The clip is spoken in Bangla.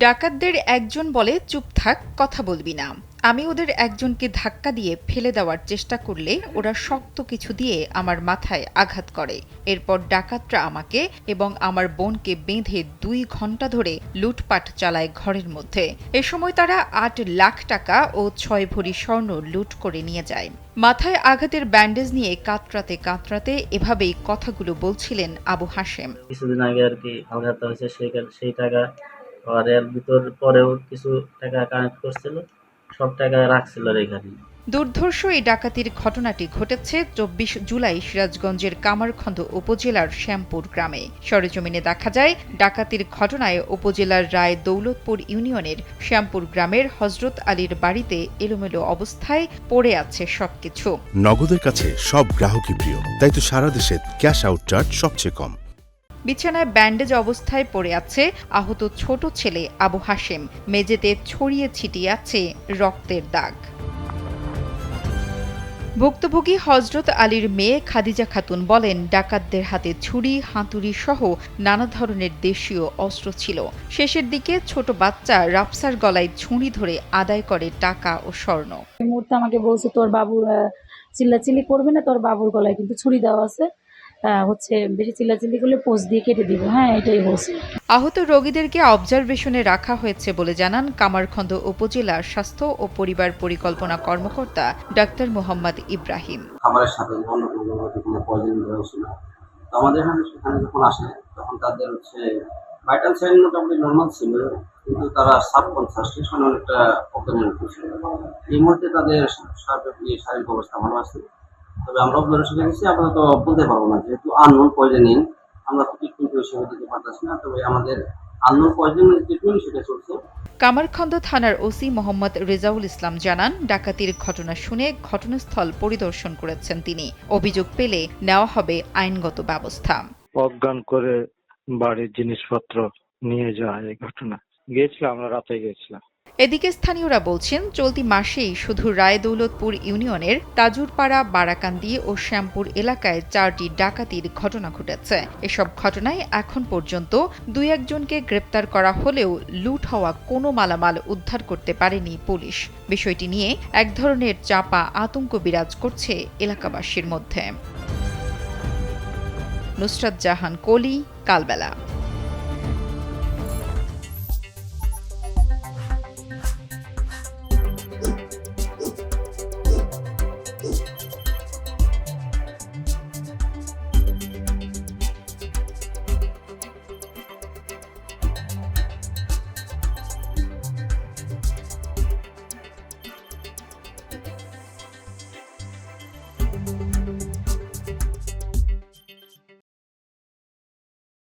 ডাকাতদের একজন বলে, চুপ থাক, কথা বলবি না। আমি ওদের একজনকে ধাক্কা দিয়ে ফেলে দেওয়ার চেষ্টা করলে ওরা শক্ত কিছু দিয়ে আমার মাথায় আঘাত করে। এরপর ডাকাতরা আমাকে এবং আমার বোনকে বেঁধে 2 ঘন্টা ধরে লুটপাট চালায় ঘরের মধ্যে। এ সময় তারা 8 লাখ টাকা ও 6 ভরি স্বর্ণ লুট করে নিয়ে যায়। মাথায় আঘাতের ব্যান্ডেজ নিয়ে কাতরাতে কাতরাতে এভাবেই কথাগুলো বলছিলেন আবু হাশেম। কিছুদিন আগে আর কি আঘাত হয়েছে, সেই টাকা আর এর ভিতর পরেও কিছু টাকা কানেক্ট করছিল, সব টাকা রাখছিল এখানে। দুর্ধর্ষ এই ডাকাতির ঘটনাটি ঘটেছে 24 জুলাই সিরাজগঞ্জের কামারখন্দ উপজেলার শ্যামপুর গ্রামে। সরেজমিনে দেখা যায়, ডাকাতির ঘটনায় উপজেলার রায় দৌলতপুর ইউনিয়নের শ্যামপুর গ্রামের হজরত আলীর বাড়িতে এলোমেলো অবস্থায় পড়ে আছে সবকিছু। নগদের কাছে সব গ্রাহকই প্রিয়, তাই তো সারা দেশে ক্যাশ আউট চার্জ সবচেয়ে কম। বিছানায় ব্যান্ডেজ অবস্থায় পড়ে আছে আহত ছোট ছেলে আবু হাশেম। মেঝেতে ছড়িয়ে ছিটিয়ে আছে রক্তের দাগ। ভুক্তভোগী হজরত আলীর মেয়ে খাদিজা খাতুন বলেন, ডাকাতদের হাতে ছুরি, হাতুড়ি সহ নানা ধরনের দেশীয় অস্ত্র ছিল। শেষের দিকে ছোট বাচ্চা রাফসার গলায় ছুরি ধরে আদায় করে টাকা ও স্বর্ণ। এই মুহূর্তে আমাকে বলছে, তোর বাবুর চিল্লাচিল্লি করবে না, তোর বাবুর গলায় কিন্তু ছুরি দেওয়া আছে, বেশি চিল্লাচিল্লি করলে পোস্ট দিয়ে কেটে দিব। হ্যাঁ, এটাই বলছে। আহত রোগীদেরকে অবজারভেশনে রাখা হয়েছে বলে জানান কামারখন্দ উপজেলার স্বাস্থ্য ও পরিবার পরিকল্পনা কর্মকর্তা ডাক্তার মোহাম্মদ ইব্রাহিম। খাবারের সাথে কোনো পয়জন হয়েছিল, তো আমাদের সেখানে যখন আসে তখন তাদের ভাইটাল সাইন মোটামুটি নর্মাল ছিল, কিন্তু তারা সাবকনসাসেশন অনেকটা প্রবলেম ছিল। এই মুহূর্তে তাদের শারীরিক অবস্থা ভালো আছে, তবে আমরা অবজারভেশনে গেছি, আপাতত বলতে পারবো না, যেহেতু আননোন পয়জনিং আমরা ট্রিটমেন্ট হিসেবে দিতে পারতেছি না। তবে আমাদের আননোন পয়জনিং ট্রিটমেন্ট সেটা চলছে। কামারখন্দ থানার ওসি মোহাম্মদ রেজাউল ইসলাম জানান, ডাকাতির ঘটনা শুনে ঘটনাস্থল পরিদর্শন করেছেন তিনি। অভিযোগ পেলে নেওয়া হবে আইনগত ব্যবস্থা। অজ্ঞান করে বাড়ির জিনিসপত্র নিয়ে যায় এই ঘটনা। গিয়েছিলাম, আমরা রাতে গিয়েছিলাম। এদিকে স্থানীয়রা বলছেন, চলতি মাসেই শুধু রায় দৌলতপুর ইউনিয়নের তাজুরপাড়া, বারাকান্দি ও শ্যামপুর এলাকায় 4টি ডাকাতির ঘটনা ঘটেছে। এসব ঘটনায় এখন পর্যন্ত 2-1 জনকে গ্রেপ্তার করা হলেও লুট হওয়া কোনো মালামাল উদ্ধার করতে পারেনি পুলিশ। বিষয়টি নিয়ে এক ধরনের চাপা আতঙ্ক বিরাজ করছে এলাকাবাসীর মধ্যে। নুসরাত জাহান কলি, কালবেলা।